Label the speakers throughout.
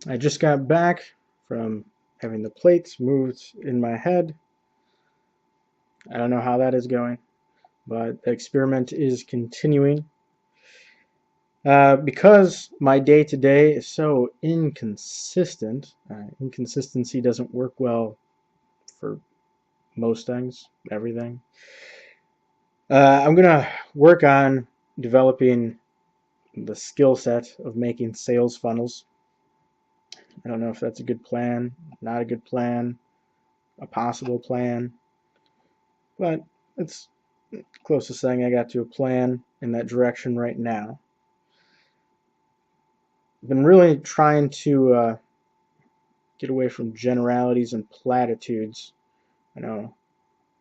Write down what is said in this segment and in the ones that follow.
Speaker 1: I just got back from having the plates moved in my head. I don't know how that is going, but the experiment is continuing. Because my day-to-day is so inconsistent, inconsistency doesn't work well for most things, everything. I'm going to work on developing the skill set of making sales funnels. I don't know if that's a good plan, not a good plan, a possible plan, but it's the closest thing I got to a plan in that direction right now. I've been really trying to get away from generalities and platitudes. I know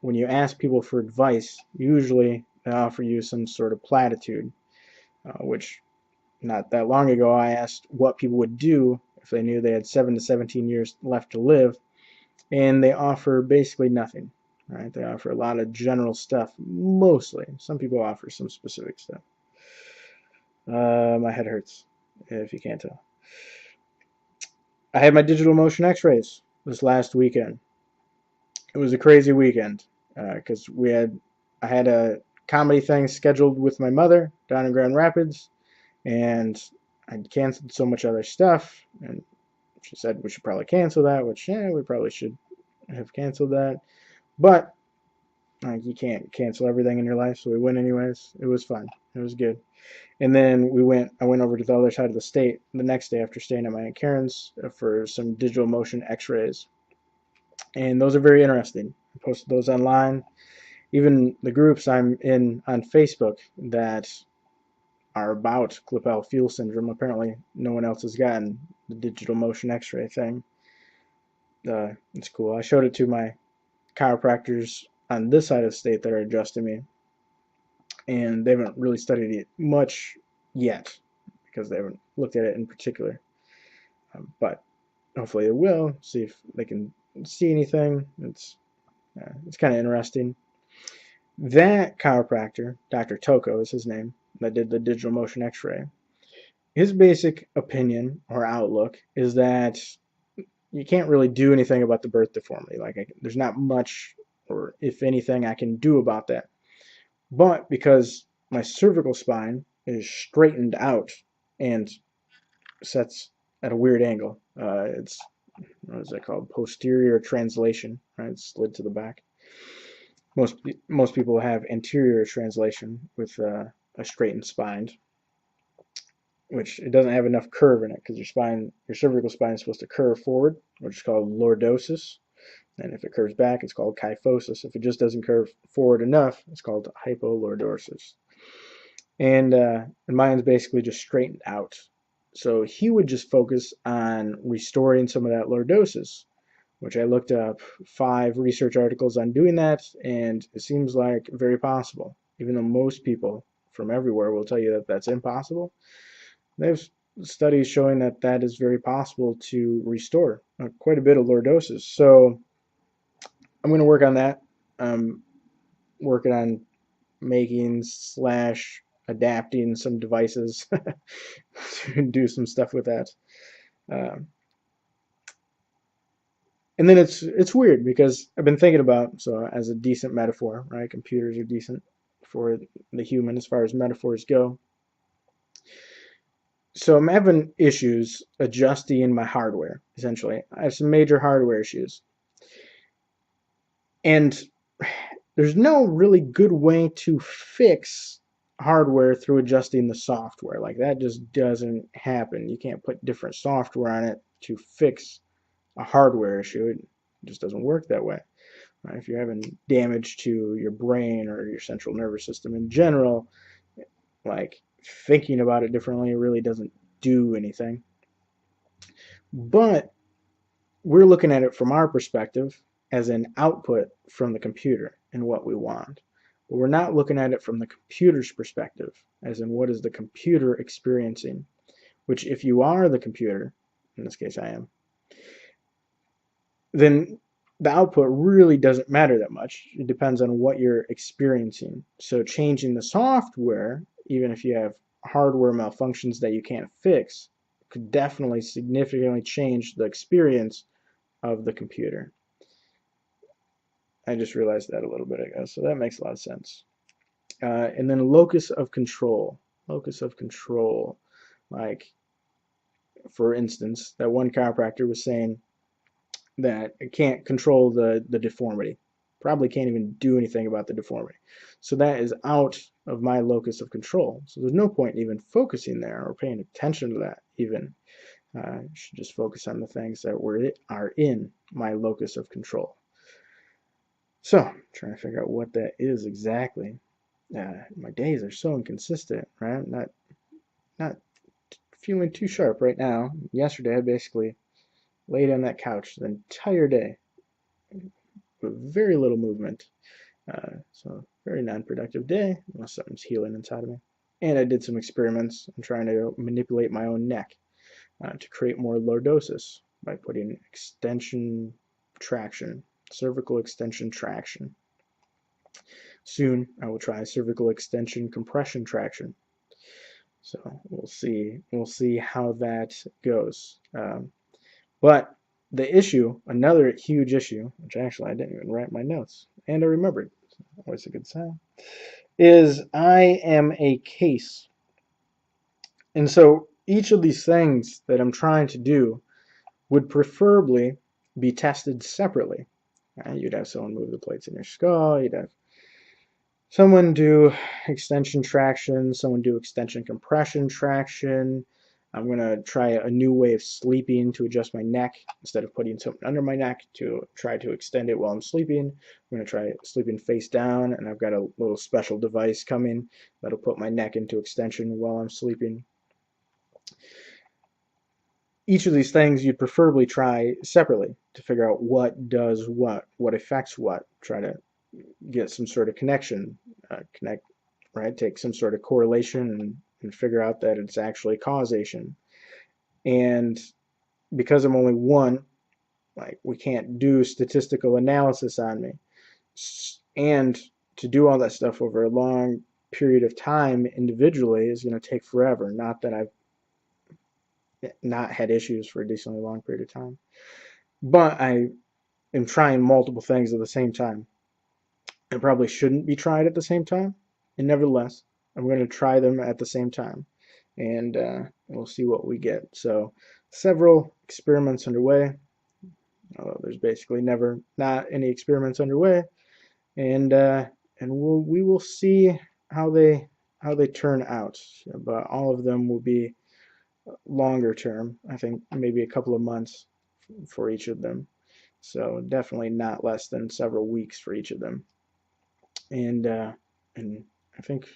Speaker 1: when you ask people for advice, usually they offer you some sort of platitude, which not that long ago I asked what people would do if they knew they had 7 to 17 years left to live, and they offer basically nothing. Right? They offer a lot of general stuff, mostly. Some people offer some specific stuff. My head hurts, if you can't tell. I had my digital motion x-rays this last weekend. It was a crazy weekend because I had a comedy thing scheduled with my mother down in Grand Rapids, and I'd canceled so much other stuff, and she said we should probably cancel that, which, yeah, we probably should have canceled that. But you can't cancel everything in your life, so we went anyways. It was fun. It was good. And then I went over to the other side of the state the next day after staying at my Aunt Karen's for some digital motion x-rays. And those are very interesting. I posted those online. Even the groups I'm in on Facebook that are about Klippel-Feil syndrome, apparently no one else has gotten the digital motion x-ray thing. It's cool. I showed it to my chiropractors on this side of the state that are adjusting me, and they haven't really studied it much yet because they haven't looked at it in particular. But hopefully they will, see if they can see anything. It's kind of interesting. That chiropractor, Dr. Toko is his name, that did the digital motion x-ray, his basic opinion or outlook is that you can't really do anything about the birth deformity. There's not much, or if anything, I can do about that. But because my cervical spine is straightened out and sets at a weird angle, it's what is that called? Posterior translation. Right, it's slid to the back. Most people have anterior translation with a straightened spine, which it doesn't have enough curve in it because your cervical spine is supposed to curve forward, which is called lordosis. And if it curves back, it's called kyphosis. If it just doesn't curve forward enough, it's called hypolordosis. And mine's basically just straightened out. So he would just focus on restoring some of that lordosis, which I looked up 5 research articles on doing that, and it seems like very possible. Even though most people from everywhere will tell you that that's impossible, there's studies showing that that is very possible to restore quite a bit of lordosis. So I'm going to work on that. I'm working on making slash adapting some devices to do some stuff with that. Um, and then it's weird because I've been thinking about, so as a decent metaphor, right? Computers are decent for the human as far as metaphors go. So I'm having issues adjusting my hardware, essentially. I have some major hardware issues. And there's no really good way to fix hardware through adjusting the software. Like, that just doesn't happen. You can't put different software on it to fix a hardware issue. It just doesn't work that way. Right? If you're having damage to your brain or your central nervous system in general, like, thinking about it differently really doesn't do anything. But we're looking at it from our perspective as an output from the computer and what we want. But we're not looking at it from the computer's perspective, as in what is the computer experiencing, which if you are the computer, in this case I am, then the output really doesn't matter that much. It depends on what you're experiencing. So changing the software, even if you have hardware malfunctions that you can't fix, could definitely significantly change the experience of the computer. I just realized that a little bit ago, so that makes a lot of sense. And then locus of control. Locus of control. Like, for instance, that one chiropractor was saying that it can't control the deformity. Probably can't even do anything about the deformity. So that is out of my locus of control. So there's no point in even focusing there or paying attention to that even. You should just focus on the things that are in my locus of control. So, trying to figure out what that is exactly. My days are so inconsistent, right? Not feeling too sharp right now. Yesterday, I basically laid on that couch the entire day with very little movement. So, very non-productive day, unless something's healing inside of me. And I did some experiments. I'm trying to manipulate my own neck to create more lordosis by putting extension traction, cervical extension traction. Soon, I will try cervical extension compression traction. So we'll see how that goes. But the issue, another huge issue, which actually I didn't even write my notes, and I remembered, always a good sign, is I am a case. And so each of these things that I'm trying to do would preferably be tested separately. You'd have someone move the plates in your skull, you'd have someone do extension traction, someone do extension compression traction. I'm going to try a new way of sleeping to adjust my neck. Instead of putting something under my neck to try to extend it while I'm sleeping, I'm going to try sleeping face down, and I've got a little special device coming that'll put my neck into extension while I'm sleeping. Each of these things you'd preferably try separately to figure out what does what affects what. Try to get some sort of connection, right? Take some sort of correlation and figure out that it's actually causation. And because I'm only one, like, we can't do statistical analysis on me. And to do all that stuff over a long period of time individually is going to take forever. Not that I've not had issues for a decently long period of time, but I am trying multiple things at the same time. I probably shouldn't be tried at the same time, and nevertheless, I'm going to try them at the same time, and we'll see what we get. So, several experiments underway. There's basically never not any experiments underway, and we will see how they turn out. But all of them will be longer term. I think maybe a couple of months for each of them. So definitely not less than several weeks for each of them. And I think,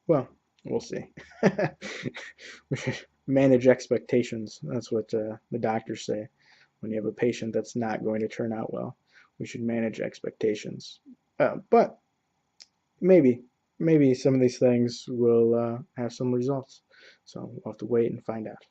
Speaker 1: well, we'll see. We should manage expectations. That's what the doctors say. When you have a patient that's not going to turn out well, we should manage expectations. But maybe some of these things will have some results. So we'll have to wait and find out.